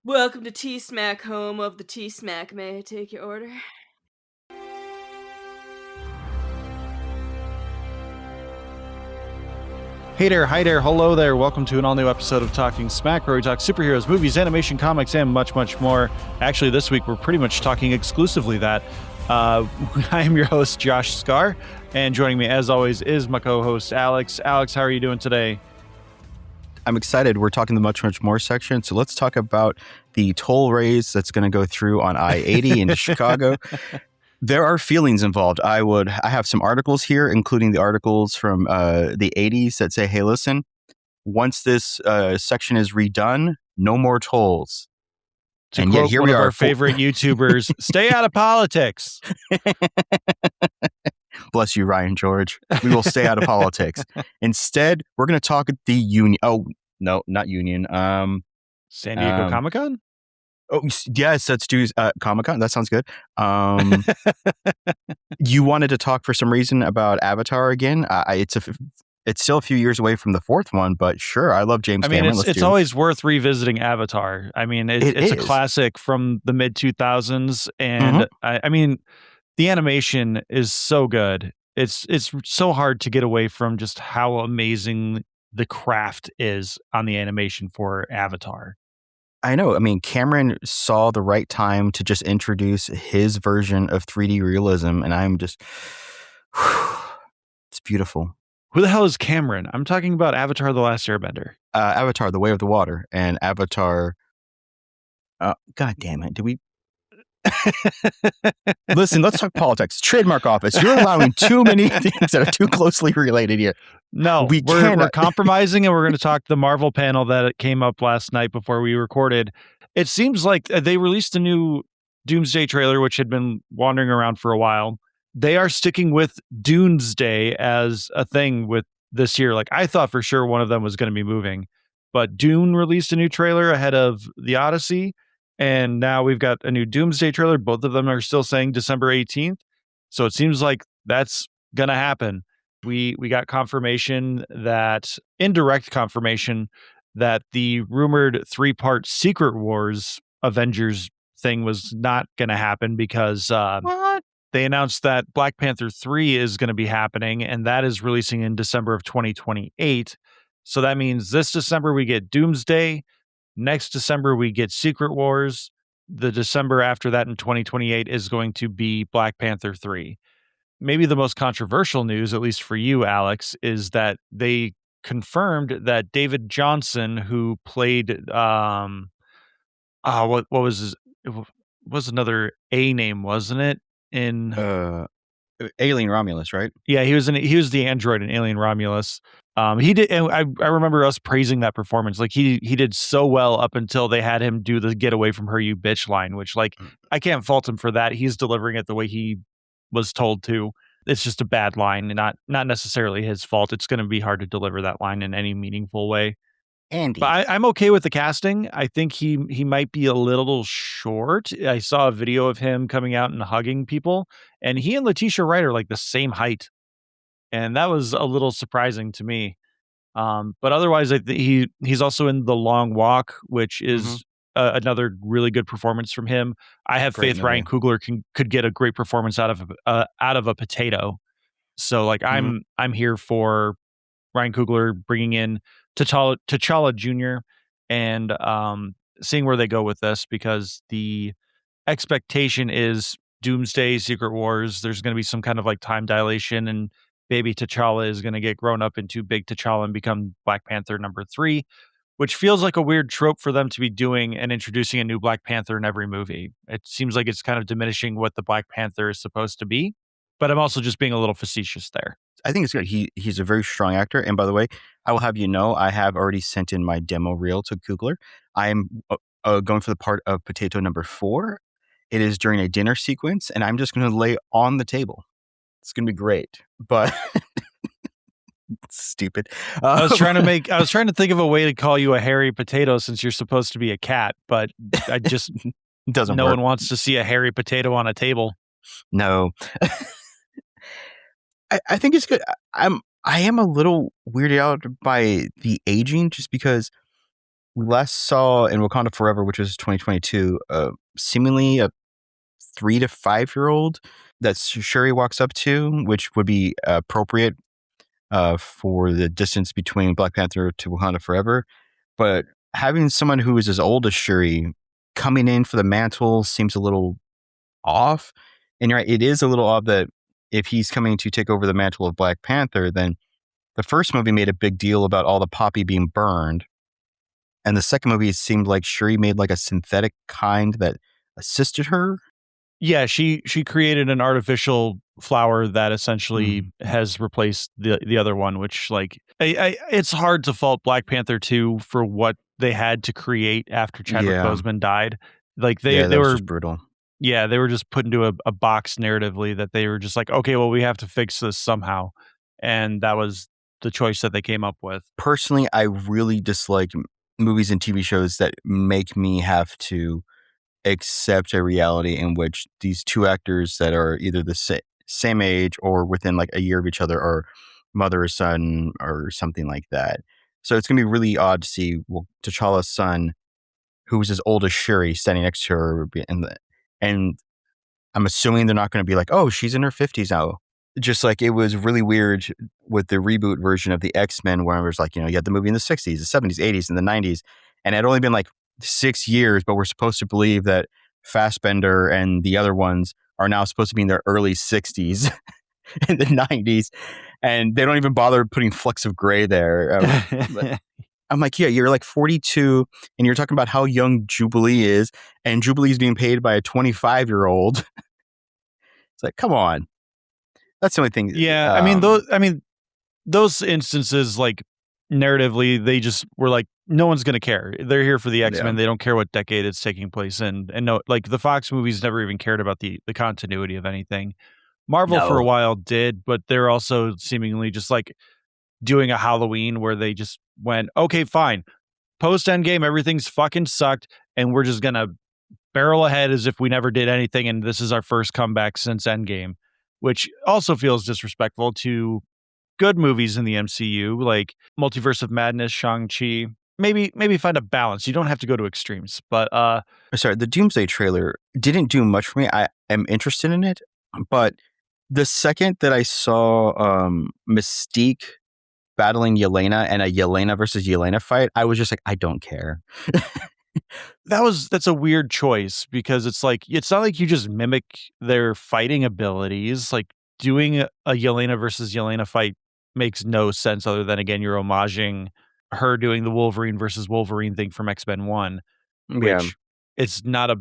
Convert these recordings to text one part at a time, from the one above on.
Welcome to T-Smack, home of the T-Smack. May I take your order? Hey there, hi there, hello there. Welcome to an all-new episode of Talking Smack, where we talk superheroes, movies, animation, comics, and much, much more. Actually, this week we're pretty much talking exclusively that. I am your host, Josh Scar, and joining me, as always, is my co-host, Alex. Alex, how are you doing today? I'm excited. We're talking the much, much more section. So let's talk about the toll raise that's going to go through on I-80 in Chicago. There are feelings involved. I have some articles here, including the articles from the 80s that say, hey, listen, once this section is redone, no more tolls. To and quote yet here one we of are, our favorite YouTubers, stay out of politics. Bless you, Ryan George. We will stay out of politics. Instead, we're going to talk at the union. Oh, no, not union. San Diego Comic-Con? Oh, yes, let's do Comic-Con. That sounds good. You wanted to talk for some reason about Avatar again. It's still a few years away from the fourth one, but sure, I love James Cameron. It's always worth revisiting Avatar. I mean, it's a classic from the mid-2000s, and I mean, the animation is so good. It's so hard to get away from just how amazing the craft is on the animation for Avatar. I know. I mean, Cameron saw the right time to just introduce his version of 3D realism, and I'm just, it's beautiful. Who the hell is Cameron? I'm talking about Avatar: The Last Airbender. Avatar: The Way of the Water, and Avatar. God damn it! Did we? Listen, let's talk politics. Trademark office. You're allowing too many things that are too closely related here. No, we're compromising, and we're going to talk the Marvel panel that came up last night before we recorded. It seems like they released a new Doomsday trailer, which had been wandering around for a while. They are sticking with Doomsday as a thing with this year. Like, I thought for sure one of them was going to be moving, but Dune released a new trailer ahead of the Odyssey. And now we've got a new Doomsday trailer. Both of them are still saying December 18th. So it seems like that's going to happen. We got confirmation that, indirect confirmation, that the rumored 3-part Secret Wars Avengers thing was not going to happen because they announced that Black Panther 3 is going to be happening, and that is releasing in December of 2028. So that means this December we get Doomsday. Next December, we get Secret Wars. The December after that in 2028 is going to be Black Panther 3. Maybe the most controversial news, at least for you, Alex, is that they confirmed that David Johnson, who played, what was his, it was another A name, wasn't it? In Alien Romulus, right? Yeah, he was the android in Alien Romulus. He did, and I remember us praising that performance. Like he did so well up until they had him do the "Get away from her, you bitch" line, which, like, I can't fault him for that. He's delivering it the way he was told to. It's just a bad line, and not necessarily his fault. It's going to be hard to deliver that line in any meaningful way. Andy, but I'm okay with the casting. I think he might be a little short. I saw a video of him coming out and hugging people, and he and Letitia Wright are like the same height. And that was a little surprising to me. But otherwise, he's also in The Long Walk, which is another really good performance from him. I have faith Ryan Coogler could get a great performance out of a potato. So, like, I'm here for Ryan Coogler bringing in T'Challa Jr. and seeing where they go with this, because the expectation is Doomsday, Secret Wars. There's going to be some kind of like time dilation, and baby T'Challa is going to get grown up into big T'Challa and become Black Panther number 3, which feels like a weird trope for them to be doing and introducing a new Black Panther in every movie. It seems like it's kind of diminishing what the Black Panther is supposed to be, but I'm also just being a little facetious there. I think it's good. He's a very strong actor. And by the way, I will have you know, I have already sent in my demo reel to Coogler. I am going for the part of potato number 4. It is during a dinner sequence, and I'm just going to lay on the table. It's going to be great, but stupid. I was trying to think of a way to call you a hairy potato, since you're supposed to be a cat, but I just doesn't. No one wants to see a hairy potato on a table. No, I think it's good. I am a little weirded out by the aging, just because we last saw in Wakanda Forever, which was 2022, seemingly a 3 to 5-year-old that Shuri walks up to, which would be appropriate for the distance between Black Panther to Wakanda Forever. But having someone who is as old as Shuri coming in for the mantle seems a little off. And you're right, it is a little odd that if he's coming to take over the mantle of Black Panther, then the first movie made a big deal about all the poppy being burned. And the second movie, it seemed like Shuri made like a synthetic kind that assisted her. Yeah, she created an artificial flower that essentially has replaced the other one, which like it's hard to fault Black Panther 2 for what they had to create after Chadwick Boseman died. Like they that was were just brutal. Yeah, they were just put into a box narratively that they were just like, okay, well, we have to fix this somehow. And that was the choice that they came up with. Personally, I really dislike movies and TV shows that make me have to accept a reality in which these two actors that are either the same age or within like a year of each other are mother or son or something like that. So it's going to be really odd to see T'Challa's son, who was as old as Shuri, standing next to her. And I'm assuming they're not going to be like, oh, she's in her 50s now. Just like it was really weird with the reboot version of the X-Men where it was like, you had the movie in the 60s, the 70s, 80s, and the 90s. And it had only been like 6 years, but we're supposed to believe that Fassbender and the other ones are now supposed to be in their early 60s and the 90s. And they don't even bother putting flecks of gray there. I'm like, yeah, you're like 42 and you're talking about how young Jubilee is, and Jubilee is being paid by a 25-year-old. It's like, come on. That's the only thing. Yeah, those instances, like narratively, they just were like, no one's gonna care. They're here for the X-Men. They don't care what decade it's taking place in. And no, like the Fox movies never even cared about the continuity of anything. Marvel for a while did, but they're also seemingly just like doing a Halloween where they just went, okay, fine. Post Endgame, everything's fucking sucked, and we're just gonna barrel ahead as if we never did anything, and this is our first comeback since Endgame, which also feels disrespectful to good movies in the MCU, like Multiverse of Madness, Shang-Chi. Maybe find a balance. You don't have to go to extremes, but sorry, the Doomsday trailer didn't do much for me. I am interested in it, but the second that I saw Mystique battling Yelena and a Yelena versus Yelena fight, I was just like, I don't care. That's a weird choice because it's like, it's not like you just mimic their fighting abilities. Like doing a Yelena versus Yelena fight makes no sense other than, again, you're homaging her doing the Wolverine versus Wolverine thing from X-Men 1, which it's not a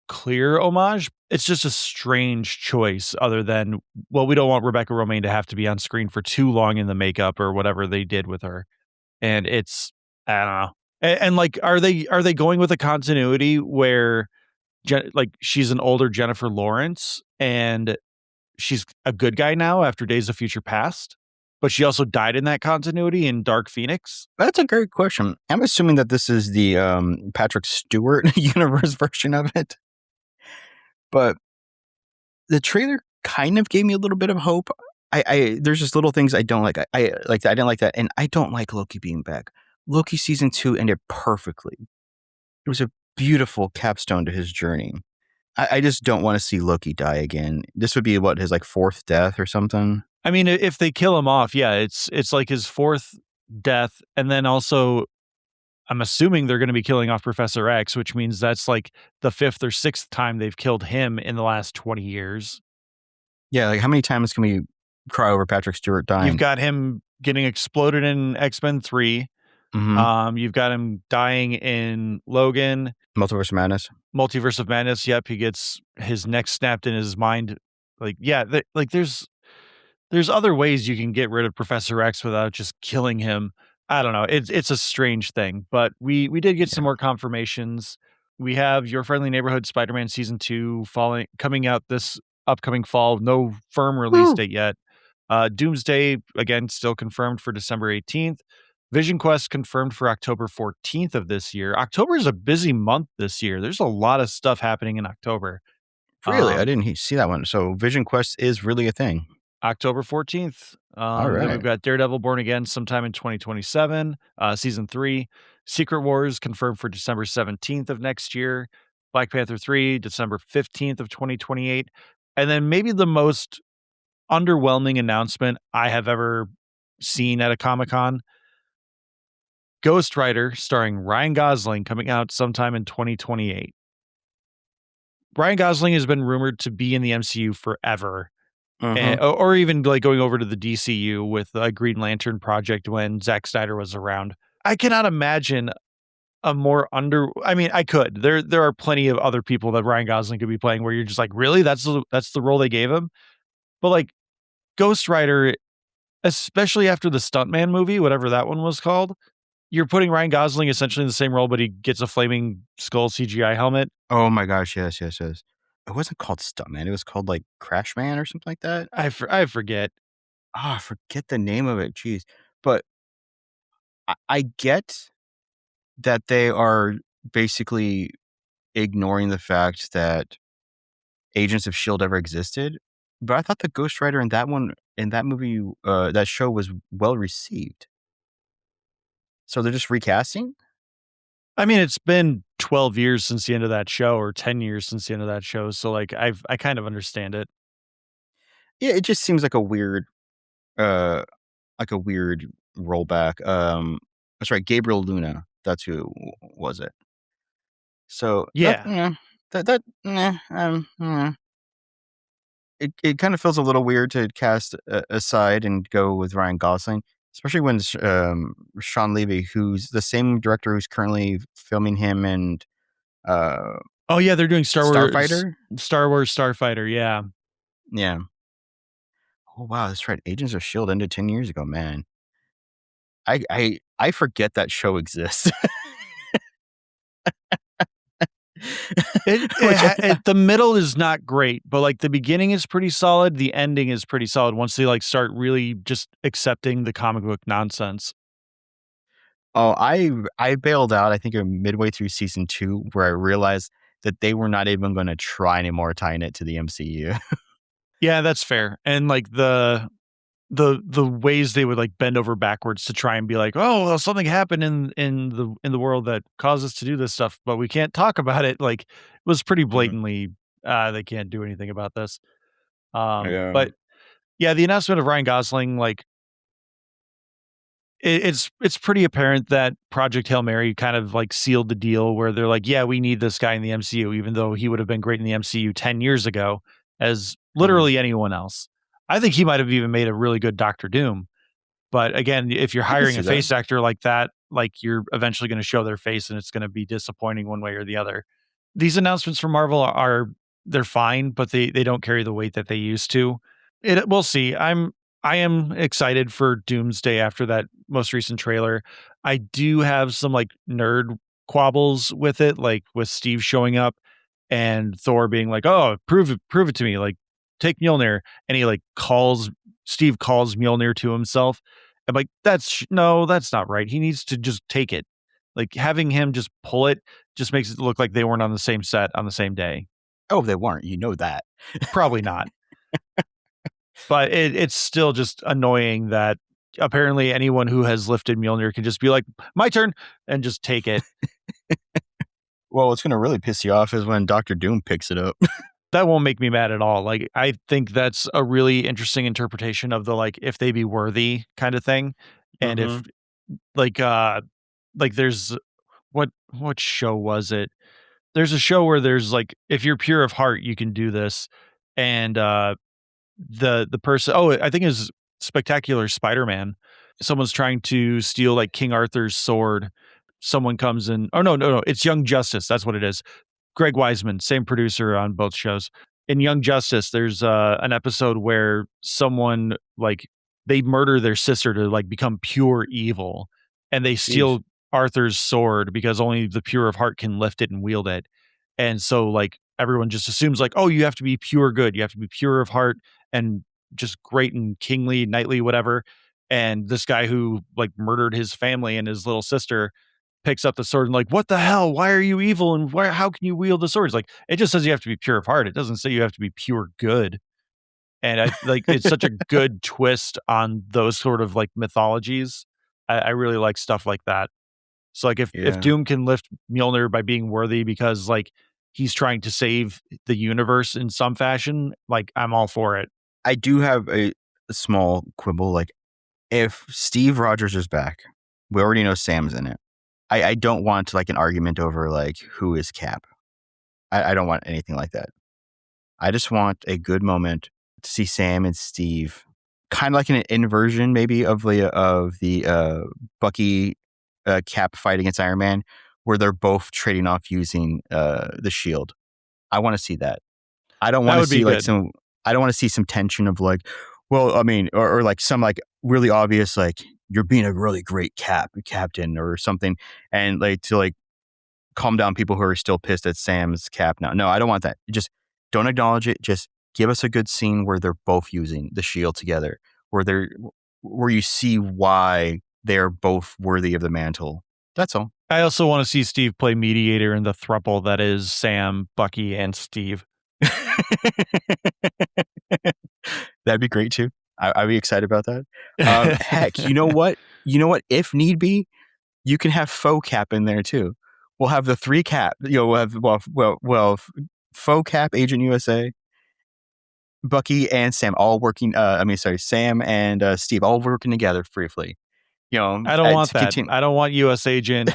clear homage. It's just a strange choice other than, well, we don't want Rebecca Romijn to have to be on screen for too long in the makeup or whatever they did with her. And it's, I don't know. And like, are they going with a continuity where like she's an older Jennifer Lawrence and she's a good guy now after Days of Future Past, but she also died in that continuity in Dark Phoenix? That's a great question. I'm assuming that this is the Patrick Stewart universe version of it. But the trailer kind of gave me a little bit of hope. There's just little things I don't like. I didn't like that, and I don't like Loki being back. Loki season 2 ended perfectly. It was a beautiful capstone to his journey. I just don't want to see Loki die again. This would be his like 4th death or something. I mean, if they kill him off, yeah, it's like his 4th death, and then also I'm assuming they're going to be killing off Professor X, which means that's like the 5th or 6th time they've killed him in the last 20 years. Yeah, like how many times can we cry over Patrick Stewart dying? You've got him getting exploded in X-Men 3. Mm-hmm. You've got him dying in Logan. Multiverse of Madness. Yep, he gets his neck snapped in his mind. Like, yeah, there's other ways you can get rid of Professor X without just killing him. I don't know. It's a strange thing, but we did get some more confirmations. We have Your Friendly Neighborhood Spider-Man Season 2 coming out this upcoming fall. No firm release date yet. Doomsday, again, still confirmed for December 18th. Vision Quest confirmed for October 14th of this year. October is a busy month this year. There's a lot of stuff happening in October. Really? I didn't see that one. So Vision Quest is really a thing. October 14th. All right. Then we've got Daredevil Born Again sometime in 2027, Season 3. Secret Wars confirmed for December 17th of next year. Black Panther 3, December 15th of 2028. And then maybe the most underwhelming announcement I have ever seen at a Comic-Con, Ghost Rider starring Ryan Gosling coming out sometime in 2028. Ryan Gosling has been rumored to be in the MCU forever. And, or even like going over to the DCU with a Green Lantern project when Zack Snyder was around. I cannot imagine a more I mean, I could. There are plenty of other people that Ryan Gosling could be playing where you're just like, really? That's the role they gave him? But like Ghost Rider, especially after the Stuntman movie, whatever that one was called, you're putting Ryan Gosling essentially in the same role, but he gets a flaming skull CGI helmet. Oh my gosh, yes. It wasn't called Stuntman. It was called like Crash Man or something like that. I forget. I forget the name of it. Jeez. But I get that they are basically ignoring the fact that Agents of S.H.I.E.L.D. ever existed. But I thought the Ghost Rider in that movie, that show was well received. So they're just recasting? I mean, it's been 12 years since the end of that show, or 10 years since the end of that show. So like I kind of understand it. Yeah, it just seems like a weird uh rollback. That's right, Gabriel Luna. That's who was it. So Yeah. it kind of feels a little weird to cast aside and go with Ryan Gosling, especially when Sean Levy, who's the same director who's currently filming him and Oh yeah, they're doing Starfighter. Star Wars Starfighter, yeah. Yeah. Oh wow, that's right. Agents of S.H.I.E.L.D. ended 10 years ago, man. I forget that show exists. The middle is not great, but like the beginning is pretty solid. The ending is pretty solid once they like start really just accepting the comic book nonsense. Oh, I bailed out, I think, midway through season 2, where I realized that they were not even going to try anymore tying it to the MCU. Yeah, that's fair. And like the ways they would like bend over backwards to try and be like, oh, well, something happened in the world that caused us to do this stuff, but we can't talk about it. Like, it was pretty blatantly they can't do anything about this. Yeah. But yeah, the announcement of Ryan Gosling, like it's pretty apparent that Project Hail Mary kind of like sealed the deal where they're like, yeah, we need this guy in the MCU, even though he would have been great in the MCU 10 years ago as literally anyone else. I think he might have even made a really good Doctor Doom. But again, if you're I can hiring see a that. face actor like that, like you're eventually going to show their face and it's going to be disappointing one way or the other. These announcements from Marvel they're fine, but they don't carry the weight that they used to. We'll see. I am excited for Doomsday after that most recent trailer. I do have some like nerd quabbles with it, like with Steve showing up and Thor being like, "Oh, prove it to me." Like, take Mjolnir, and he like Steve calls Mjolnir to himself. I'm like, no, that's not right. He needs to just take it. Like having him just pull it just makes it look like they weren't on the same set on the same day. Oh, they weren't. You know that. Probably not. But it's still just annoying that apparently anyone who has lifted Mjolnir can just be like, my turn, and just take it. Well, what's going to really piss you off is when Doctor Doom picks it up. That won't make me mad at all. Like, I think that's a really interesting interpretation of the, like, if they be worthy kind of thing. And if like there's what show was it? There's a show where there's like, if you're pure of heart, you can do this. And the person, I think it was Spectacular Spider-Man. Someone's trying to steal like King Arthur's sword. Someone comes in. Oh no, it's Young Justice. That's what it is. Greg Weisman, same producer on both shows. In Young Justice, there's an episode where someone like they murder their sister to like become pure evil, and they steal Arthur's sword because only the pure of heart can lift it and wield it. And so like everyone just assumes like, oh, you have to be pure good, you have to be pure of heart and just great and kingly, knightly, whatever. And this guy who like murdered his family and his little sister picks up the sword and like, what the hell? Why are you evil? And how can you wield the sword? It's like, it just says you have to be pure of heart. It doesn't say you have to be pure good. And I like, it's such a good twist on those sort of like mythologies. I really like stuff like that. So like if Yeah. Doom can lift Mjolnir by being worthy because like he's trying to save the universe in some fashion, like I'm all for it. I do have a small quibble. Like, if Steve Rogers is back, we already know Sam's in it. I don't want like an argument over like who is Cap. I don't want anything like that. I just want a good moment to see Sam and Steve, kind of like an inversion maybe of the Bucky Cap fight against Iron Man, where they're both trading off using the shield. I want to see that. I don't That want to would be see like good. some. I don't want to see some tension of like, well, I mean, or like some like really obvious like you're being a really great captain or something, and like to like calm down people who are still pissed at Sam's Cap now. No, I don't want that. Just don't acknowledge it. Just give us a good scene where they're both using the shield together, where you see why they are both worthy of the mantle. That's all. I also want to see Steve play mediator in the throuple that is Sam, Bucky, and Steve. That'd be great too. I'd be excited about that. Heck, you know what? If need be, you can have faux Cap in there too. We'll have the 3 Cap. We'll have faux Cap, Agent USA, Bucky, and Sam all working. Sam and Steve all working together briefly. I don't want that. I don't want US Agent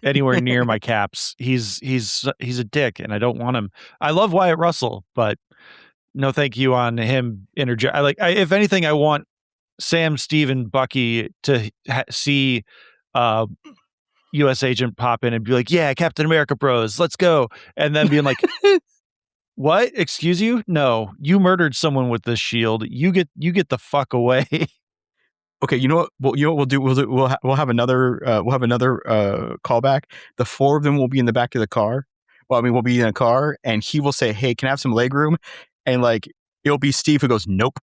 anywhere near my Caps. He's a dick, and I don't want him. I love Wyatt Russell, but no, thank you on him. If anything, I want Sam, Steve, and Bucky to see US Agent pop in and be like, "Yeah, Captain America, bros, let's go," and then being like, "What? Excuse you? No, you murdered someone with this shield. You get the fuck away." Okay, you know what? We'll do. We'll have another callback. The 4 of them will be in the back of the car. Well, I mean, we'll be in a car, and he will say, "Hey, can I have some leg room?" And like, it'll be Steve who goes, "Nope."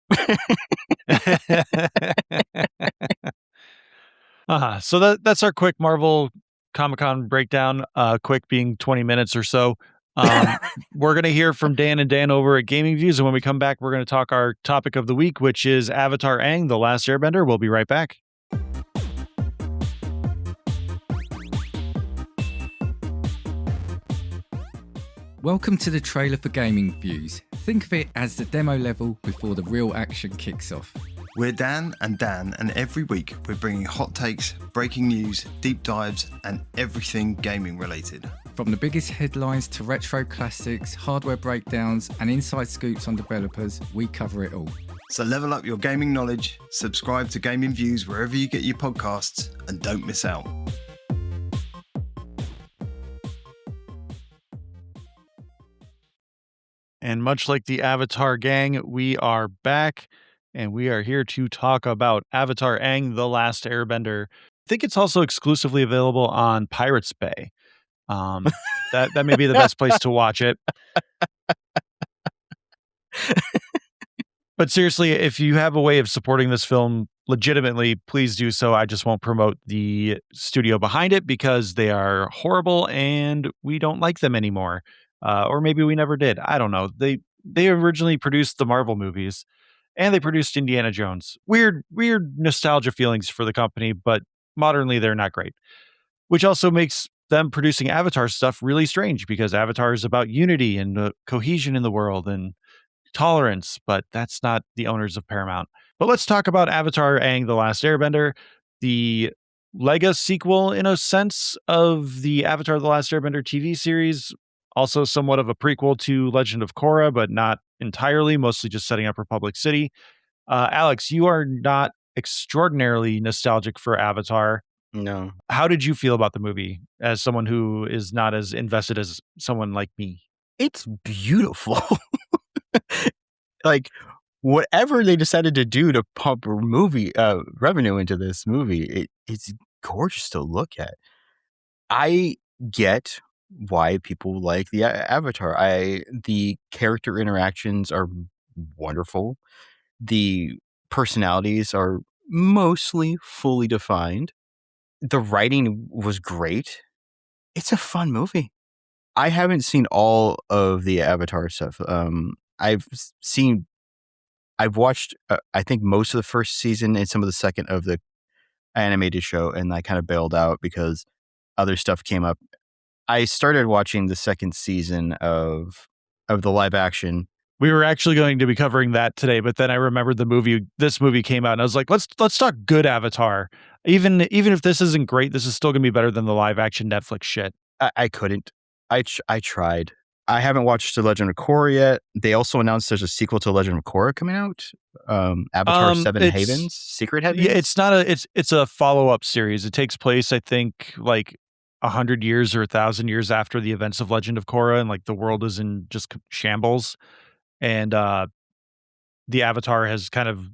So that's our quick Marvel Comic-Con breakdown. Quick being 20 minutes or so. We're going to hear from Dan and Dan over at Gaming Views, and when we come back, we're going to talk our topic of the week, which is Avatar Aang, The Last Airbender. We'll be right back. Welcome to the trailer for Gaming Views. Think of it as the demo level before the real action kicks off. We're Dan, and every week we're bringing hot takes, breaking news, deep dives, and everything gaming related. From the biggest headlines to retro classics, hardware breakdowns, and inside scoops on developers, we cover it all. So level up your gaming knowledge, subscribe to Gaming Views wherever you get your podcasts, and don't miss out. And much like the Avatar gang, we are back, and we are here to talk about Avatar Aang, The Last Airbender. I think it's also exclusively available on Pirates Bay. That may be the best place to watch it. But seriously, if you have a way of supporting this film legitimately, please do so. I just won't promote the studio behind it because they are horrible and we don't like them anymore. Or maybe we never did. I don't know. They originally produced the Marvel movies and they produced Indiana Jones. Weird nostalgia feelings for the company, but modernly they're not great. Which also makes them producing Avatar stuff really strange because Avatar is about unity and cohesion in the world and tolerance, but that's not the owners of Paramount. But let's talk about Avatar Aang, The Last Airbender, the Lego sequel in a sense of the Avatar The Last Airbender TV series, also somewhat of a prequel to Legend of Korra, but not entirely, mostly just setting up Republic City. Alex, you are not extraordinarily nostalgic for Avatar. No. How did you feel about the movie as someone who is not as invested as someone like me? It's beautiful. Like, whatever they decided to do to pump movie revenue into this movie, it's gorgeous to look at. I get why people like the Avatar. The character interactions are wonderful. The personalities are mostly fully defined. The writing was great. It's a fun movie. I haven't seen all of the Avatar stuff. I've watched, I think, most of the first season and some of the second of the animated show, and I kind of bailed out because other stuff came up. I started watching the second season of the live action. We were actually going to be covering that today, but then I remembered this movie came out, and I was like, let's talk good Avatar. Even if this isn't great, this is still going to be better than the live action Netflix shit. I couldn't. I tried. I haven't watched The Legend of Korra yet. They also announced there's a sequel to Legend of Korra coming out. Avatar Seven Havens, Secret Heavens. Yeah, it's not it's a follow-up series. It takes place, I think, like 100 years or 1,000 years after the events of Legend of Korra, and like the world is in just shambles. And the Avatar has kind of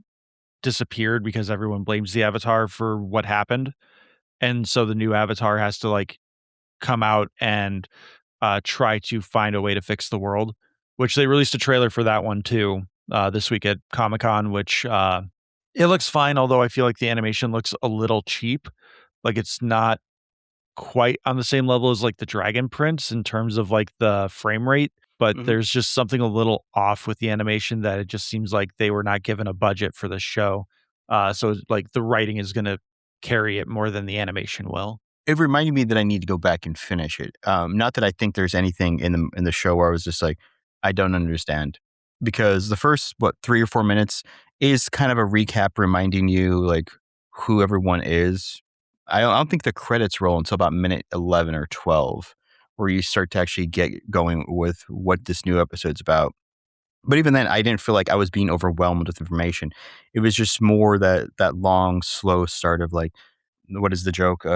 disappeared because everyone blames the Avatar for what happened. And so the new Avatar has to like come out and try to find a way to fix the world, which they released a trailer for that one too this week at Comic-Con, which it looks fine, although I feel like the animation looks a little cheap. Like it's not quite on the same level as like the Dragon Prince in terms of like the frame rate, but there's just something a little off with the animation that it just seems like they were not given a budget for this show. So like the writing is going to carry it more than the animation will. It reminded me that I need to go back and finish it. Not that I think there's anything in the show where I was just like, I don't understand, because the first 3 or 4 minutes is kind of a recap reminding you like who everyone is. I don't think the credits roll until about minute 11 or 12, where you start to actually get going with what this new episode's about. But even then, I didn't feel like I was being overwhelmed with information. It was just more that long, slow start of like, what is the joke?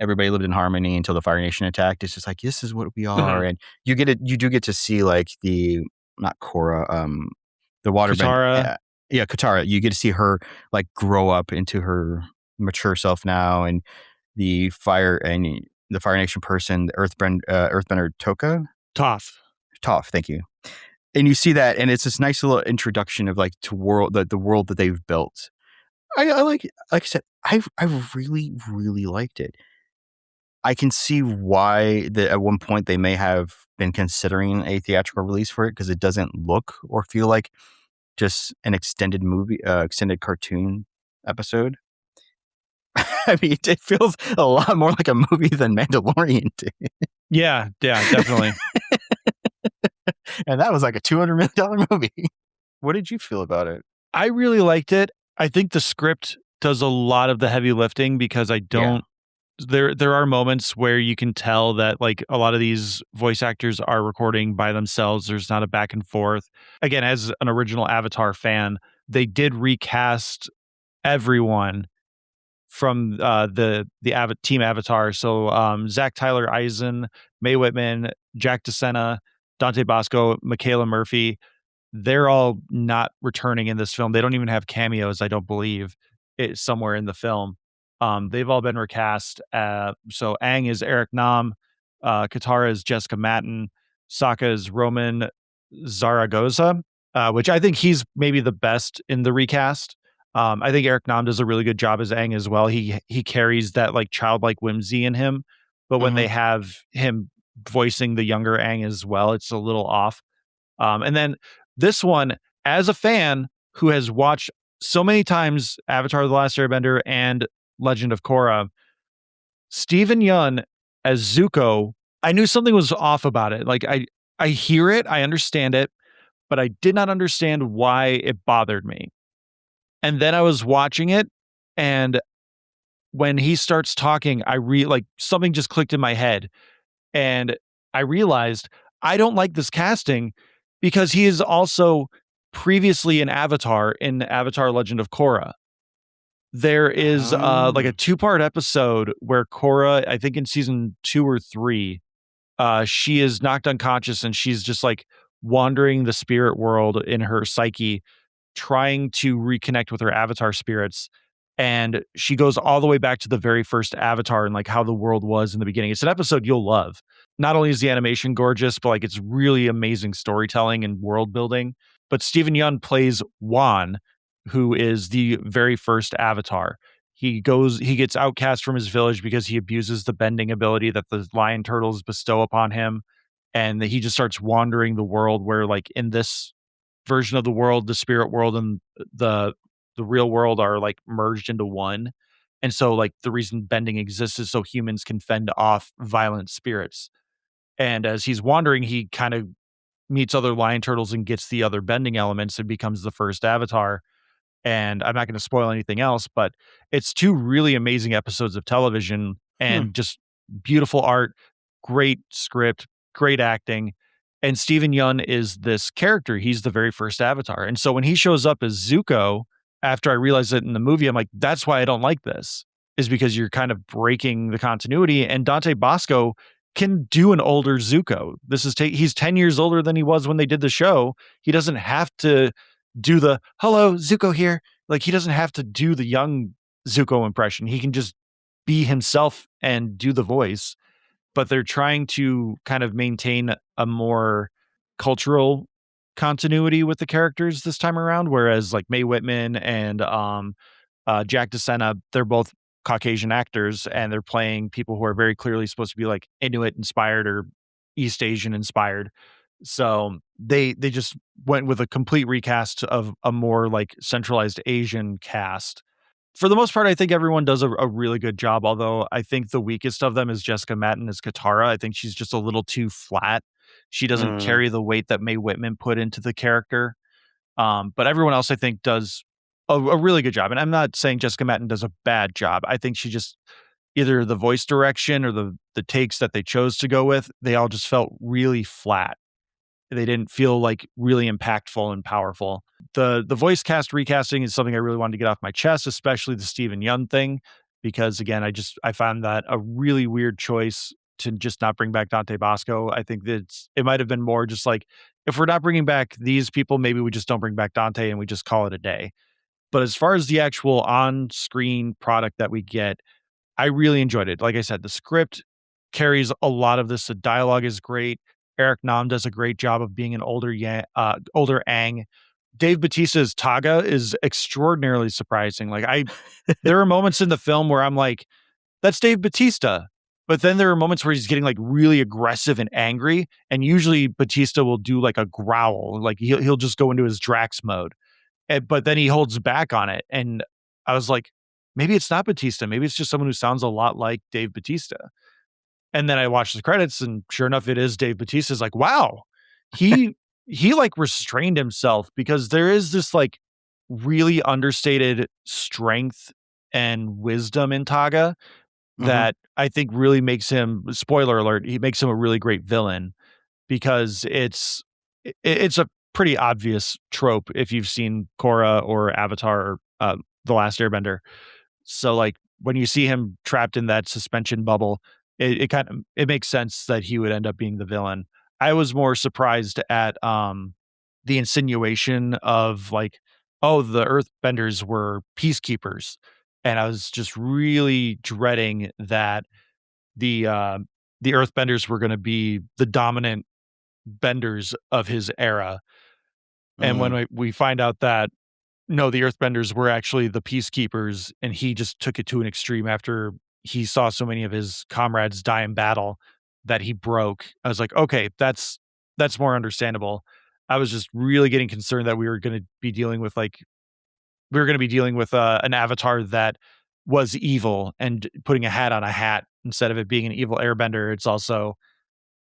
Everybody lived in harmony until the Fire Nation attacked. It's just like, this is what we are. And you do get to see like not Korra, the waterbend. Katara. Yeah, Katara. You get to see her like grow up into her mature self now, and the Fire Nation person, the Earthbender Toph. Thank you. And you see that, and it's this nice little introduction of like the world that they've built. I like I said, I really, really liked it. I can see why at one point they may have been considering a theatrical release for it, because it doesn't look or feel like just an extended cartoon episode. I mean, it feels a lot more like a movie than Mandalorian did. Yeah, definitely. And that was like a $200 million movie. What did you feel about it? I really liked it. I think the script does a lot of the heavy lifting, because I don't. Yeah. There are moments where you can tell that like a lot of these voice actors are recording by themselves. There's not a back and forth. Again, as an original Avatar fan, they did recast everyone from the team Avatar. So Zach Tyler Eisen, Mae Whitman, Jack DeSena, Dante Bosco, Michaela Murphy, they're all not returning in this film. They don't even have cameos, I don't believe, somewhere in the film. They've all been recast. So Aang is Eric Nam, Katara is Jessica Matten, Sokka is Roman Zaragoza, which I think he's maybe the best in the recast. I think Eric Nam does a really good job as Aang as well. He carries that like childlike whimsy in him, but when they have him voicing the younger Aang as well, it's a little off. And then this one, as a fan who has watched so many times Avatar: The Last Airbender and Legend of Korra, Steven Yeun as Zuko, I knew something was off about it. Like I hear it, I understand it, but I did not understand why it bothered me. And then I was watching it, and when he starts talking, like something just clicked in my head, and I realized I don't like this casting, because he is also previously in Avatar Legend of Korra. There is like a 2-part episode where Korra, I think in season 2 or 3, she is knocked unconscious, and she's just like wandering the spirit world in her psyche, trying to reconnect with her Avatar spirits. And she goes all the way back to the very first Avatar and like how the world was in the beginning. It's an episode you'll love. Not only is the animation gorgeous, but like it's really amazing storytelling and world building. But Steven Yeun plays Wan, who is the very first Avatar. He gets outcast from his village because he abuses the bending ability that the lion turtles bestow upon him. And he just starts wandering the world, where like in this version of the world, the spirit world and the real world are like merged into one. And so like the reason bending exists is so humans can fend off violent spirits. And as he's wandering, he kind of meets other lion turtles and gets the other bending elements and becomes the first avatar. And I'm not going to spoil anything else, but it's two really amazing episodes of television and just beautiful art, great script, great acting. And Steven Yeun is this character. He's the very first avatar. And so when he shows up as Zuko, after I realized it in the movie, I'm like, that's why I don't like this, is because you're kind of breaking the continuity. And Dante Bosco can do an older Zuko. He's 10 years older than he was when they did the show. He doesn't have to do the hello Zuko here. Like he doesn't have to do the young Zuko impression. He can just be himself and do the voice. But they're trying to kind of maintain a more cultural continuity with the characters this time around. Whereas like Mae Whitman and Jack DeSena, they're both Caucasian actors and they're playing people who are very clearly supposed to be like Inuit inspired or East Asian inspired. So they just went with a complete recast of a more like centralized Asian cast. For the most part, I think everyone does a really good job, although I think the weakest of them is Jessica Madden as Katara. I think she's just a little too flat. She doesn't carry the weight that Mae Whitman put into the character. But everyone else, I think, does a really good job. And I'm not saying Jessica Madden does a bad job. I think she just, either the voice direction or the takes that they chose to go with, they all just felt really flat. They didn't feel like really impactful and powerful. The voice cast recasting is something I really wanted to get off my chest, especially the Steven Yeun thing, because again, I found that a really weird choice to just not bring back Dante Bosco. I think that it might have been more just like, if we're not bringing back these people, maybe we just don't bring back Dante and we just call it a day. But as far as the actual on-screen product that we get, I really enjoyed it. Like I said, the script carries a lot of this. The dialogue is great. Eric Nam does a great job of being an older Aang. Dave Bautista's Taga is extraordinarily surprising. Like there are moments in the film where I'm like, that's Dave Bautista. But then there are moments where he's getting like really aggressive and angry. And usually Bautista will do like a growl. Like he'll just go into his Drax mode. But then he holds back on it. And I was like, maybe it's not Bautista. Maybe it's just someone who sounds a lot like Dave Bautista. And then I watched the credits and sure enough, it is Dave Bautista's like, wow, he like restrained himself, because there is this like really understated strength and wisdom in Taga that I think really makes him, spoiler alert, he makes him a really great villain, because it's a pretty obvious trope if you've seen Korra or Avatar or The Last Airbender. So like when you see him trapped in that suspension bubble, it makes sense that he would end up being the villain. I was more surprised at the insinuation of like, oh, the Earthbenders were peacekeepers, and I was just really dreading that the Earthbenders were going to be the dominant benders of his era. And when we find out that no, the Earthbenders were actually the peacekeepers, and he just took it to an extreme after he saw so many of his comrades die in battle that he broke. I was like, okay, that's more understandable. I was just really getting concerned that we were going to be dealing with an avatar that was evil and putting a hat on a hat instead of it being an evil airbender. It's also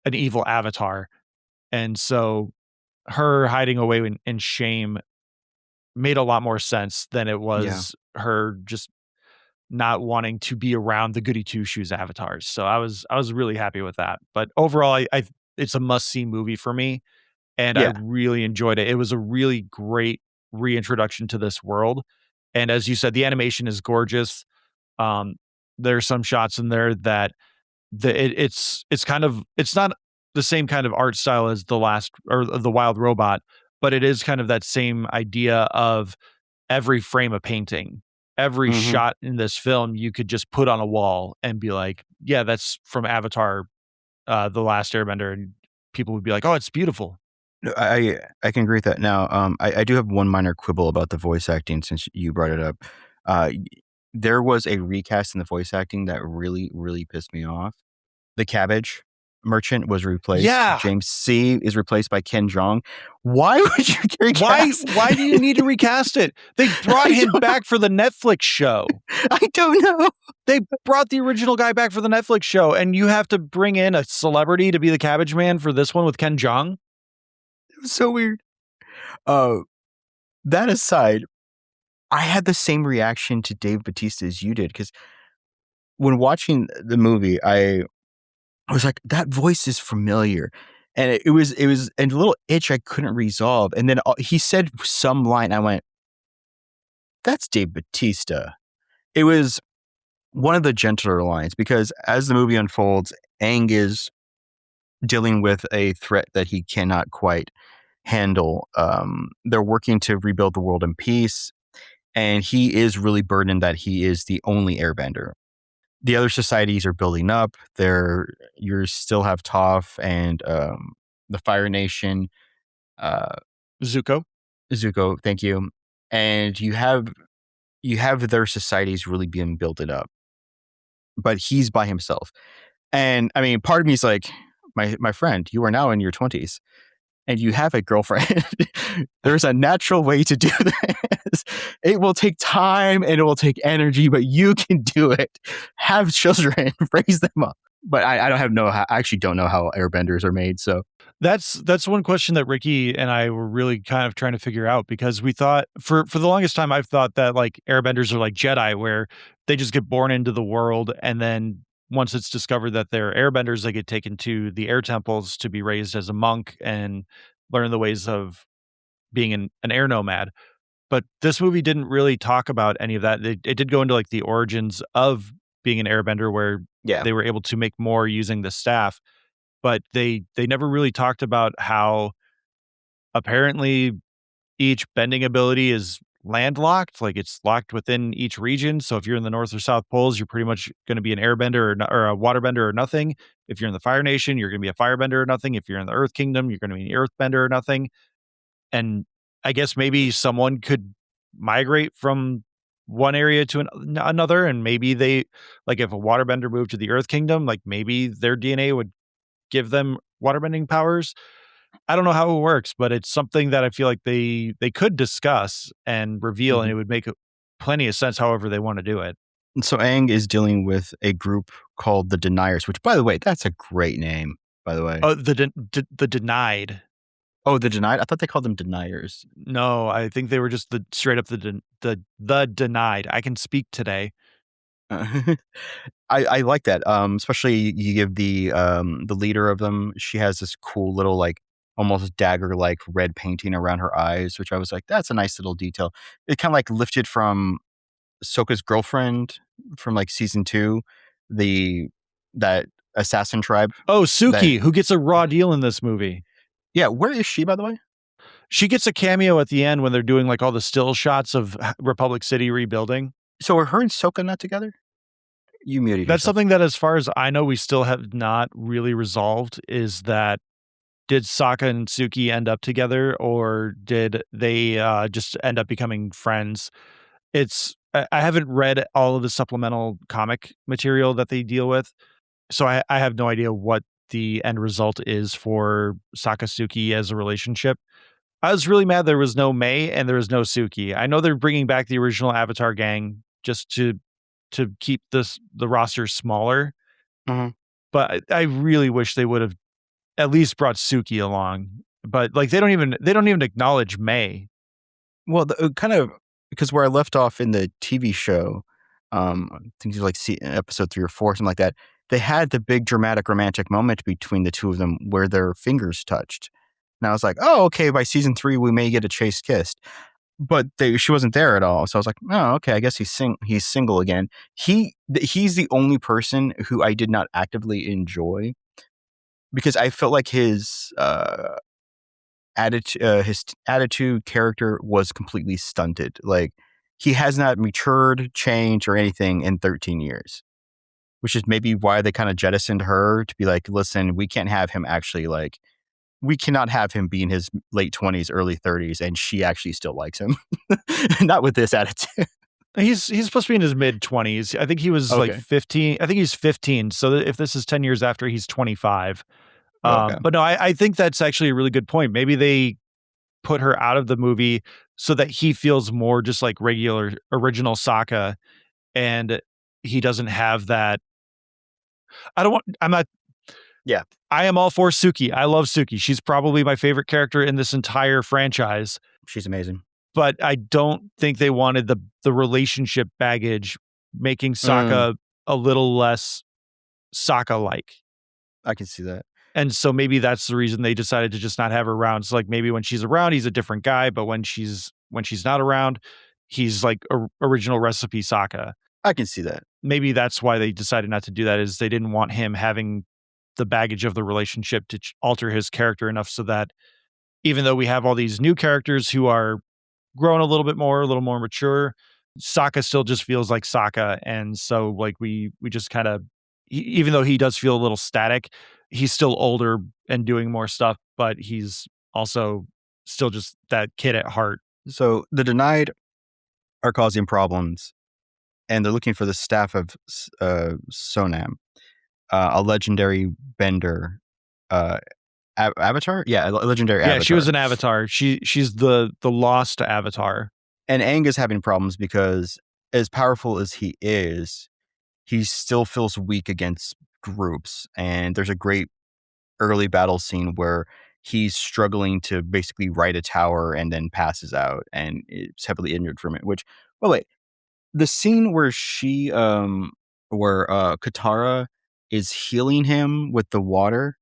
an evil avatar. And so her hiding away in shame made a lot more sense than it was her just not wanting to be around the goody two shoes avatars. So I was really happy with that. But overall, I it's a must see movie for me, and I really enjoyed it. It was a really great reintroduction to this world, and as you said, the animation is gorgeous. There are some shots in there that it's not the same kind of art style as the last or the Wild Robot, but it is kind of that same idea of every frame a painting. Every shot in this film you could just put on a wall and be like, yeah, that's from Avatar, The Last Airbender, and people would be like, oh, it's beautiful. No, I can agree with that. Now, I do have one minor quibble about the voice acting since you brought it up. There was a recast in the voice acting that really, really pissed me off. The cabbage. Merchant was replaced. Yeah. James C is replaced by Ken Jeong. Why would you recast? Why do you need to recast it? They brought him back for the Netflix show. I don't know. They brought the original guy back for the Netflix show, and you have to bring in a celebrity to be the Cabbage Man for this one with Ken Jeong? It was so weird. That aside, I had the same reaction to Dave Bautista as you did, because when watching the movie, I was like, that voice is familiar. And it was a little itch I couldn't resolve. And then he said some line. I went, that's Dave Bautista. It was one of the gentler lines, because as the movie unfolds, Aang is dealing with a threat that he cannot quite handle. They're working to rebuild the world in peace. And he is really burdened that he is the only airbender. The other societies are building up. You still have Toph and the Fire Nation. Zuko, thank you. And you have their societies really being built up. But he's by himself. And I mean, part of me is like, my friend, you are now in your 20s. And you have a girlfriend. There's a natural way to do this. It will take time and it will take energy, but you can do it. Have children, raise them up. But I actually don't know how airbenders are made. So that's one question that Ricky and I were really kind of trying to figure out, because we thought for the longest time, I've thought that like airbenders are like Jedi, where they just get born into the world, and then once it's discovered that they're airbenders, they get taken to the air temples to be raised as a monk and learn the ways of being an air nomad. But this movie didn't really talk about any of that. It did go into like the origins of being an airbender, where they were able to make more using the staff. But they never really talked about how apparently each bending ability is landlocked, like it's locked within each region. So if you're in the North or South Poles, you're pretty much going to be an airbender or a waterbender or nothing. If you're in the Fire Nation, you're going to be a firebender or nothing. If you're in the Earth Kingdom, you're going to be an earthbender or nothing. And I guess maybe someone could migrate from one area to another, and maybe they, like if a waterbender moved to the Earth Kingdom, like maybe their DNA would give them waterbending powers. I don't know how it works, but it's something that I feel like they could discuss and reveal, and it would make plenty of sense however they want to do it. And so Aang is dealing with a group called the Deniers, which, by the way, that's a great name, by the way. Oh, the Denied. Oh, the Denied? I thought they called them Deniers. No, I think they were just straight up the Denied. I can speak today. I like that. Especially you give the leader of them. She has this cool little like almost dagger like red painting around her eyes, which I was like, that's a nice little detail. It kind of like lifted from Sokka's girlfriend from like season 2, that assassin tribe. Oh, Suki, who gets a raw deal in this movie. Yeah, where is she, by the way? She gets a cameo at the end when they're doing like all the still shots of Republic City rebuilding. So are her and Sokka not together? You muted That's yourself. something that, as far as I know, we still have not really resolved, is that did Sokka and Suki end up together, or did they just end up becoming friends? I haven't read all of the supplemental comic material that they deal with, so I have no idea what the end result is for Sokka Suki as a relationship. I was really mad there was no Mei and there was no Suki. I know they're bringing back the original Avatar gang just to keep the roster smaller, but I really wish they would have at least brought Suki along. But like they don't even acknowledge Mei. Well, kind of, because where I left off in the TV show, I think it was like episode 3 or 4, something like that. They had the big dramatic romantic moment between the two of them where their fingers touched. And I was like, oh, okay, by season 3, we may get a chaste kiss. But she wasn't there at all. So I was like, oh, okay, I guess he's single again. He's the only person who I did not actively enjoy, because I felt like his attitude character was completely stunted. Like, he has not matured, changed, or anything in 13 years. Which is maybe why they kind of jettisoned her, to be like, listen, we can't have him actually we cannot have him be in his late 20s, early 30s, and she actually still likes him. Not with this attitude. He's supposed to be in his mid-20s. I think he was like Okay. 15. I think he's 15. So if this is 10 years after, he's 25. Okay. But no, I think that's actually a really good point. Maybe they put her out of the movie so that he feels more just like regular original Sokka, and he doesn't have that. I'm not. Yeah. I am all for Suki. I love Suki. She's probably my favorite character in this entire franchise. She's amazing. But I don't think they wanted the relationship baggage making Sokka a little less Sokka-like. I can see that. And so maybe that's the reason they decided to just not have her around. So like maybe when she's around, he's a different guy, but when she's not around, he's like original recipe Sokka. I can see that. Maybe that's why they decided not to do that, is they didn't want him having the baggage of the relationship to alter his character enough so that even though we have all these new characters who are grown a little more mature, Sokka still just feels like Sokka. And so like we just kind of, even though he does feel a little static, he's still older and doing more stuff, but he's also still just that kid at heart. So the Denied are causing problems, and they're looking for the staff of Sonam, a legendary bender. Avatar? Yeah, a legendary avatar. Yeah, she was an avatar. She's the lost avatar. And Aang is having problems because as powerful as he still feels weak against groups. And there's a great early battle scene where he's struggling to basically right a tower and then passes out and is heavily injured from it. Which, wait, the scene where Katara is healing him with the water,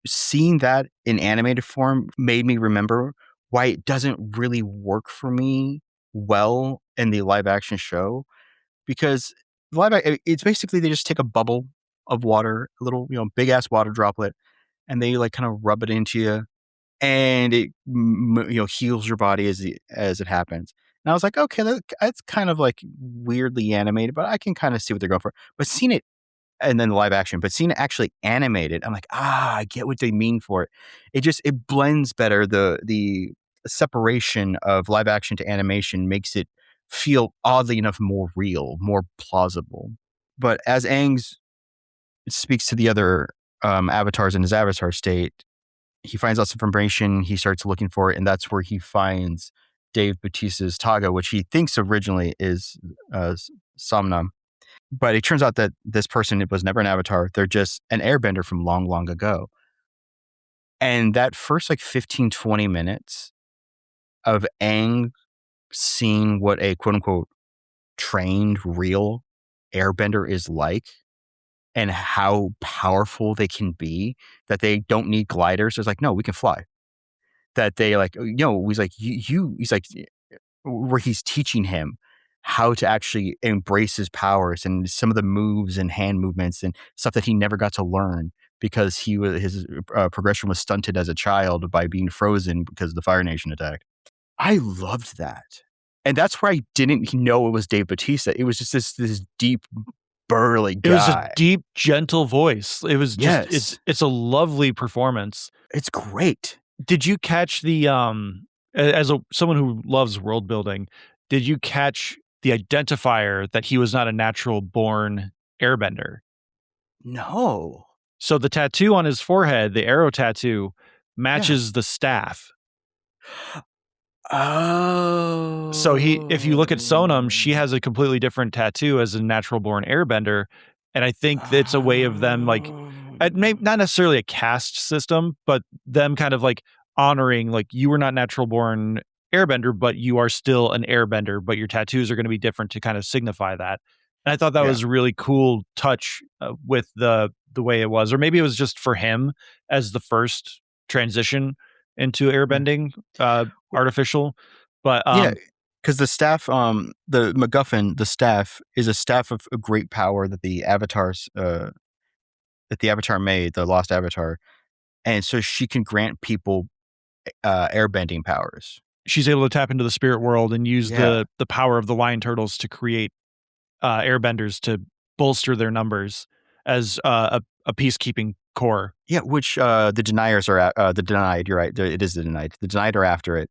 seeing that in animated form made me remember why it doesn't really work for me well in the live action show, because it's basically they just take a bubble of water, a little, big ass water droplet, and they like kind of rub it into you, and it heals your body as it happens. And I was like, okay, that's kind of like weirdly animated, but I can kind of see what they're going for. But seeing it, and then the live action, but seeing it actually animated, I'm like, I get what they mean for it. It blends better. The separation of live action to animation makes it feel oddly enough more real, more plausible. But as Aang's speaks to the other avatars in his avatar state, he finds out some information, he starts looking for it, and that's where he finds Dave Bautista's Taga, which he thinks originally is Somnam. But it turns out that this person was never an avatar. They're just an airbender from long, long ago. And that first like 15, 20 minutes of Aang seeing what a quote unquote trained real airbender is like and how powerful they can be, that they don't need gliders. It's like, no, we can fly. That they like, he's like, he's like, where he's teaching him how to actually embrace his powers and some of the moves and hand movements and stuff that he never got to learn because his progression was stunted as a child by being frozen because the Fire Nation attacked. I loved that. And that's where I didn't know it was Dave Bautista. It was just this deep, burly guy. It was a deep, gentle voice. It was just, it's a lovely performance. It's great. Did you catch the, someone who loves world building, did you catch the identifier that he was not a natural born airbender? No. So the tattoo on his forehead, the arrow tattoo, matches the staff. Oh. So if you look at Sonam, she has a completely different tattoo as a natural born airbender. And I think it's a way of them like, not necessarily a caste system, but them kind of like honoring, like, you were not natural born airbender, but you are still an airbender, but your tattoos are going to be different to kind of signify that. And I thought that was a really cool touch with the way it was, or maybe it was just for him as the first transition into airbending, artificial. But because the staff, the MacGuffin, the staff is a staff of a great power that the avatars, that the avatar made, the lost avatar, and so she can grant people airbending powers. She's able to tap into the spirit world and use the power of the lion turtles to create airbenders to bolster their numbers as a peacekeeping corps. Yeah, which the deniers are the Denied. You're right. It is the Denied. The Denied are after it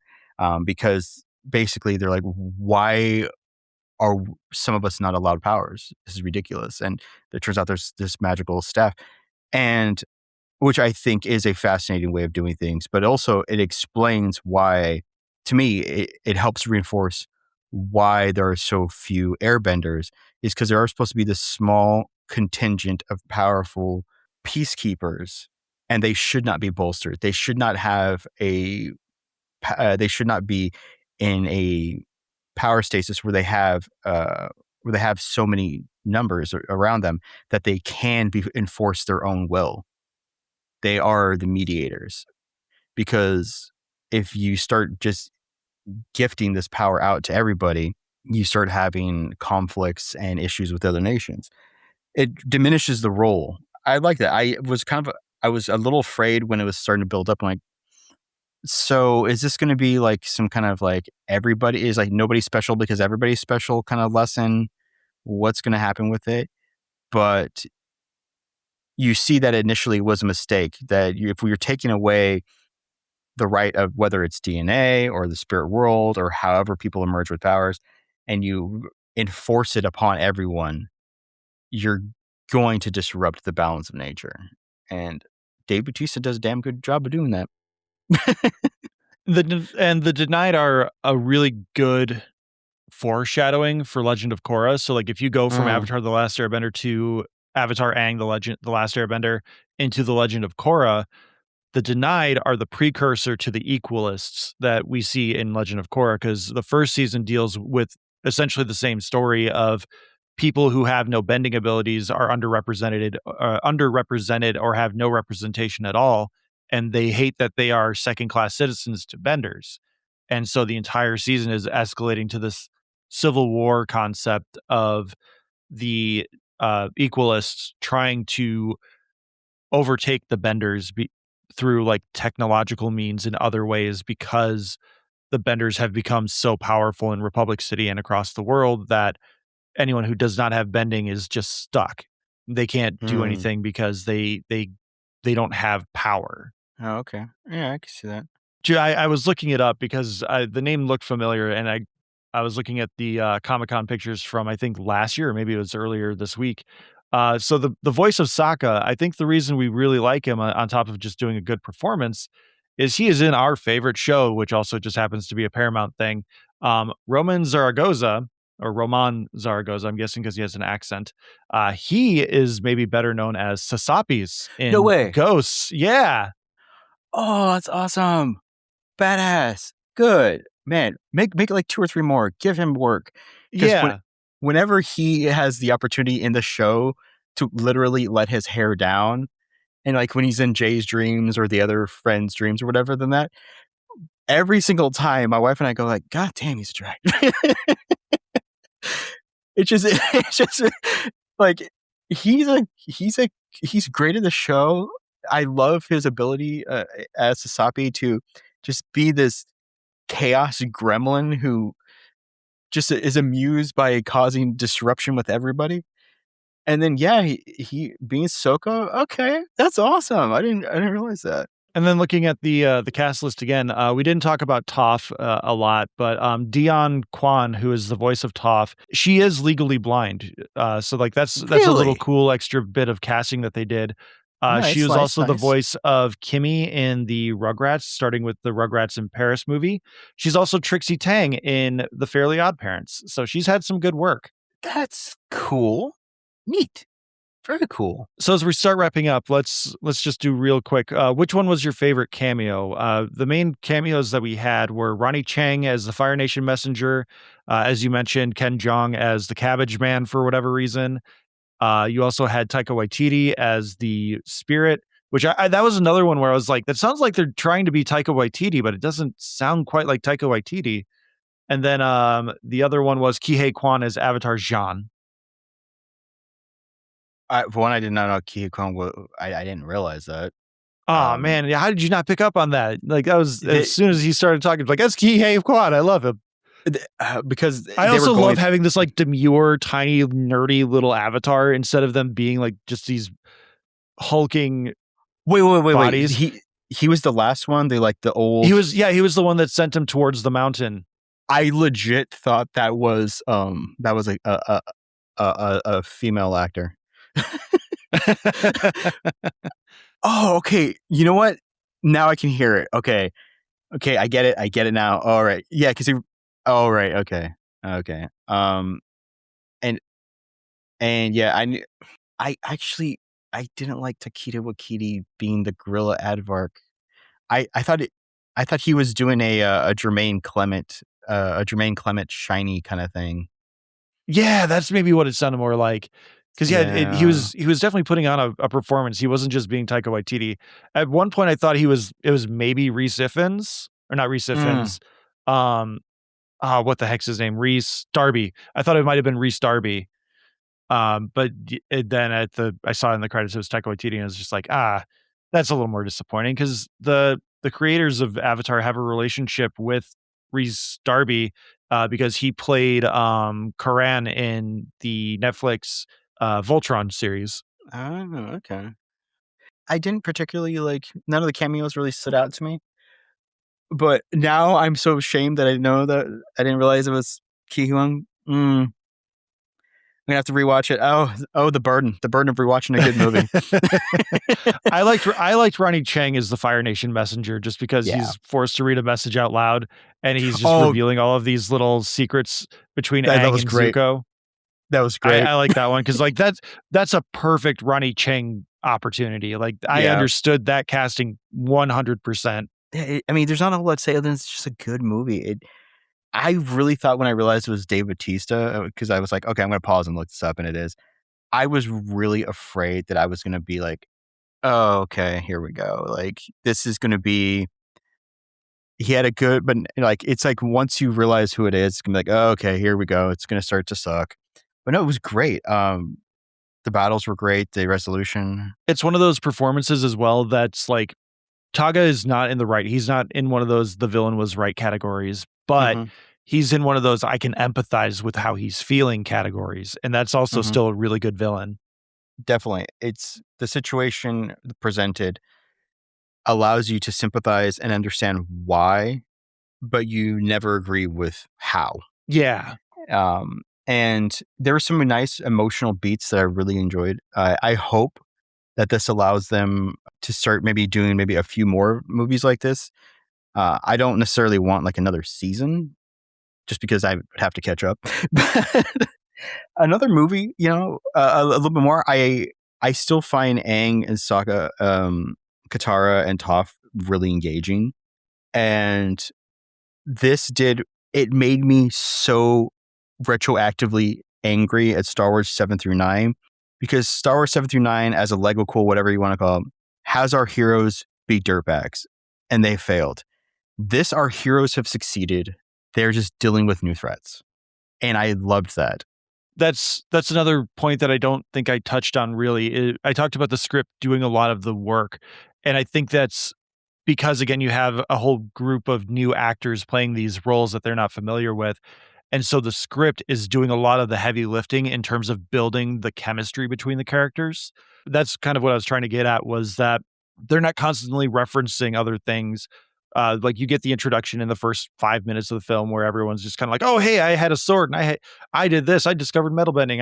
because basically they're like, why are some of us not allowed powers? This is ridiculous. And it turns out there's this magical staff, and which I think is a fascinating way of doing things, but also it explains why, to me, it helps reinforce why there are so few airbenders, is because there are supposed to be this small contingent of powerful peacekeepers, and they should not be bolstered. They should not have they should not be in a power stasis where they have so many numbers around them that they can enforce their own will. They are the mediators, because if you start just gifting this power out to everybody, you start having conflicts and issues with other nations. It diminishes the role. I like that. I was a little afraid when it was starting to build up. I'm like, so is this going to be like some kind of like everybody is like nobody special because everybody's special kind of lesson? What's going to happen with it? But you see that initially was a mistake, that if we were taking away the right of whether it's DNA or the spirit world or however people emerge with powers, and you enforce it upon everyone, you're going to disrupt the balance of nature. And Dave Bautista does a damn good job of doing that. The Denied are a really good foreshadowing for Legend of Korra. So like if you go from Avatar: The Last Airbender to Avatar: Aang, the Last Airbender into the Legend of Korra, the Denied are the precursor to the Equalists that we see in Legend of Korra, because the first season deals with essentially the same story of people who have no bending abilities are underrepresented or have no representation at all, and they hate that they are second-class citizens to benders. And so the entire season is escalating to this civil war concept of the Equalists trying to overtake the benders through like technological means and other ways, because the benders have become so powerful in Republic City and across the world that anyone who does not have bending is just stuck. They can't do anything because they don't have power. Oh, okay. Yeah, I can see that. I was looking it up because the name looked familiar, and I was looking at the Comic-Con pictures from I think last year, or maybe it was earlier this week. So the voice of Sokka, I think the reason we really like him, on top of just doing a good performance, is he is in our favorite show, which also just happens to be a Paramount thing. Roman Zaragoza, or Roman Zaragoza, I'm guessing because he has an accent. He is maybe better known as Sasapis in No way. Ghosts. Yeah. Oh, that's awesome. Badass. Good. Man, make like 2 or 3 more. Give him work. Yeah. Whenever he has the opportunity in the show to literally let his hair down, and like when he's in Jay's dreams or the other friend's dreams or whatever, than that, every single time my wife and I go like, God damn, he's a drag. It's just like he's great at the show. I love his ability as Sasapi to just be this chaos gremlin who just is amused by causing disruption with everybody. And then he being Sokka, okay, that's awesome. I didn't realize that. And then looking at the cast list again, we didn't talk about Toph a lot, but Dion Kwan, who is the voice of Toph, she is legally blind. So like that's a little cool extra bit of casting that they did. She was also the voice of Kimmy in the Rugrats, starting with the Rugrats in Paris movie. She's also Trixie Tang in The Fairly Odd Parents. So she's had some good work. That's cool. Neat. Very cool. So as we start wrapping up, let's just do real quick. Which one was your favorite cameo? The main cameos that we had were Ronnie Chang as the Fire Nation messenger. As you mentioned, Ken Jeong as the Cabbage Man for whatever reason. You also had Taika Waititi as the Spirit, which that was another one where I was like, that sounds like they're trying to be Taika Waititi, but it doesn't sound quite like Taika Waititi. And then the other one was Kihei Kwan as Avatar Jean. For one, I did not know Kihei Kwan. I didn't realize that. Oh man, how did you not pick up on that? Like that was as soon as he started talking, like that's Kihei Kwan. I love him. Because I also love having this like demure, tiny, nerdy little avatar instead of them being like just these hulking bodies. He was the last one. They like the old. He was the one that sent him towards the mountain. I legit thought that was a female actor. Oh, okay. You know what? Now I can hear it. Okay. I get it. I get it now. All right. Yeah, because he. Oh, right. Okay. And yeah, I didn't like Takeshi Waititi being the gorilla aardvark. I thought he was doing a Jermaine Clement shiny kind of thing. Yeah, that's maybe what it sounded more like. Because he was definitely putting on a performance. He wasn't just being Taika Waititi. At one point, I thought it was maybe Rhys Ifans, or not Rhys Ifans. What the heck's his name? Rhys Darby. I thought it might have been Rhys Darby. But then I saw in the credits it was Taika Waititi, and it was just like, that's a little more disappointing because the creators of Avatar have a relationship with Rhys Darby because he played Karan in the Netflix Voltron series. Oh, okay. I didn't particularly none of the cameos really stood out to me. But now I'm so ashamed that I didn't realize it was Ki Huang. I'm gonna have to rewatch it. Oh, the burden of rewatching a good movie. I liked Ronnie Chang as the Fire Nation messenger just because he's forced to read a message out loud and he's just revealing all of these little secrets between Aang and Zuko. That was great. I like that one because that's a perfect Ronnie Chang opportunity. I understood that casting 100%. I mean, there's not a whole lot to say other than it's just a good movie. I really thought when I realized it was Dave Bautista, because I was like, okay, I'm going to pause and look this up, and it is. I was really afraid that I was going to be like, oh, okay, here we go. This is going to be. He had a good, but it's like once you realize who it is, it's going to be like, oh, okay, here we go. It's going to start to suck. But no, it was great. The battles were great. The resolution. It's one of those performances as well that's like, Taga is not in the right. He's not in one of those the villain was right categories, but he's in one of those I can empathize with how he's feeling categories. And that's also still a really good villain. Definitely. It's the situation presented allows you to sympathize and understand why, but you never agree with how. Yeah. And there were some nice emotional beats that I really enjoyed. I hope that this allows them to start maybe doing a few more movies like this. I don't necessarily want another season just because I would have to catch up. Another movie, a little bit more. I still find Aang and Sokka, Katara and Toph really engaging. And it made me so retroactively angry at Star Wars 7 through 9. Because Star Wars 7 through 9, as a Lego cool, whatever you want to call them, has our heroes be dirtbags. And they failed. This, our heroes have succeeded. They're just dealing with new threats. And I loved that. That's another point that I don't think I touched on really. I talked about the script doing a lot of the work. And I think that's because, again, you have a whole group of new actors playing these roles that they're not familiar with. And so the script is doing a lot of the heavy lifting in terms of building the chemistry between the characters. That's kind of what I was trying to get at, was that they're not constantly referencing other things. You get the introduction in the first 5 minutes of the film where everyone's just kind of like, oh, hey, I had a sword and I did this. I discovered metal bending.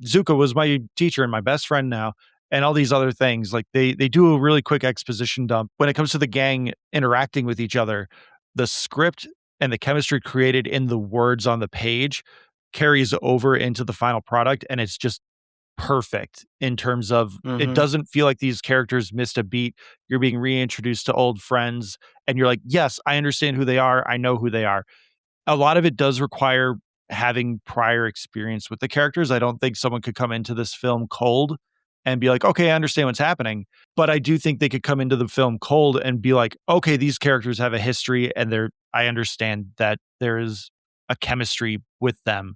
Zuko was my teacher and my best friend now. And all these other things. They do a really quick exposition dump. When it comes to the gang interacting with each other, the script and the chemistry created in the words on the page carries over into the final product. And it's just perfect in terms of it doesn't feel like these characters missed a beat. You're being reintroduced to old friends and you're like, yes, I understand who they are. I know who they are. A lot of it does require having prior experience with the characters. I don't think someone could come into this film cold and be like, okay, I understand what's happening. But I do think they could come into the film cold and be like, okay, these characters have a history and I understand that there is a chemistry with them.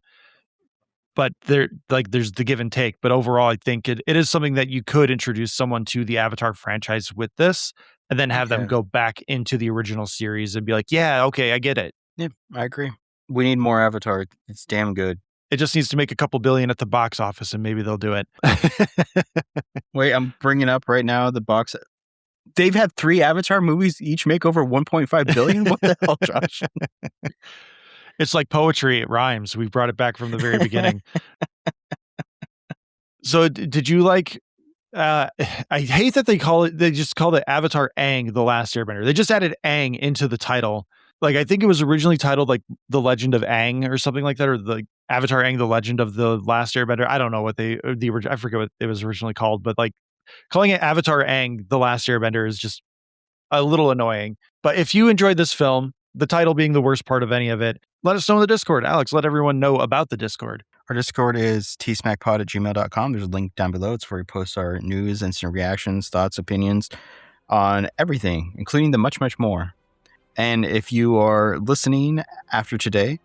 But there's the give and take. But overall, I think it is something that you could introduce someone to the Avatar franchise with this and then have them go back into the original series and be like, yeah, okay, I get it. Yeah, I agree. We need more Avatar. It's damn good. It just needs to make a couple billion at the box office and maybe they'll do it. Wait, I'm bringing up right now the box. They've had 3 Avatar movies each make over 1.5 billion. What the hell, Josh? It's like poetry. It rhymes. We brought it back from the very beginning. So did you like, I hate that they just called it Avatar Aang, The Last Airbender. They just added Aang into the title. Like, I think it was originally titled like The Legend of Aang or something like that, or the Avatar Aang, The Legend of the Last Airbender. I don't know what I forget what it was originally called, but like calling it Avatar Aang, The Last Airbender is just a little annoying. But if you enjoyed this film, the title being the worst part of any of it, let us know in the Discord. Alex, let everyone know about the Discord. Our Discord is tsmackpod@gmail.com. There's a link down below. It's where we post our news, instant reactions, thoughts, opinions on everything, including the much, much more. And if you are listening after today,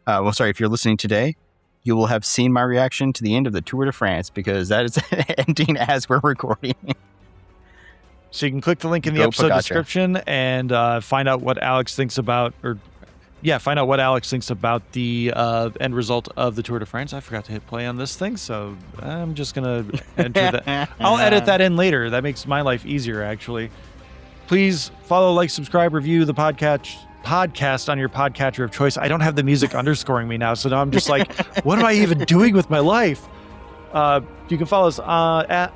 if you're listening today, you will have seen my reaction to the end of the Tour de France, because that is ending as we're recording. So you can click the link in the episode description and find out what Alex thinks about, the end result of the Tour de France. I forgot to hit play on this thing, so I'm just going to enter that. I'll edit that in later. That makes my life easier, actually. Please follow, like, subscribe, review the podcast on your podcatcher of choice. I don't have the music underscoring me now, so now I'm just like, what am I even doing with my life? You can follow us at...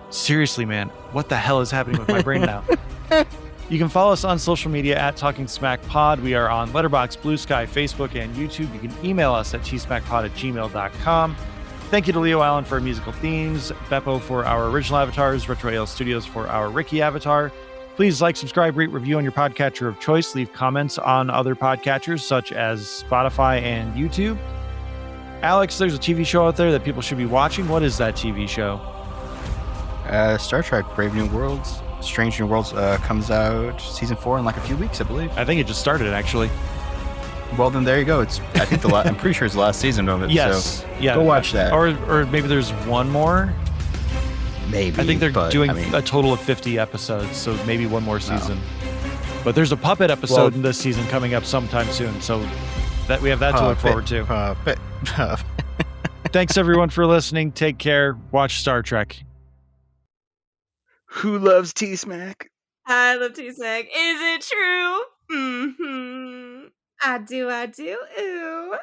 Seriously, man, what the hell is happening with my brain now? You can follow us on social media at Talking Smack Pod. We are on Letterboxd, Blue Sky, Facebook, and YouTube. You can email us at tsmackpod@gmail.com. Thank you to Leo Allen for our musical themes, Beppo for our original avatars, Retro Ale Studios for our Ricky avatar. Please like, subscribe, rate, review on your podcatcher of choice. Leave comments on other podcatchers such as Spotify and YouTube. Alex, there's a TV show out there that people should be watching. What is that TV show? Star Trek Brave New Worlds. Strange New Worlds comes out season 4 in like a few weeks, I believe. I think it just started, actually. Well, then there you go. I think I'm pretty sure it's the last season of it. Yes. So yeah. Go watch that. Or maybe there's one more. Maybe. I think they're doing a total of 50 episodes, so maybe one more season. No. But there's a puppet episode in this season coming up sometime soon, so that we have that to look forward to. Thanks everyone for listening. Take care. Watch Star Trek. Who loves T-Smack? I love T-Smack. Is it true? Mm-hmm. I do. Ooh.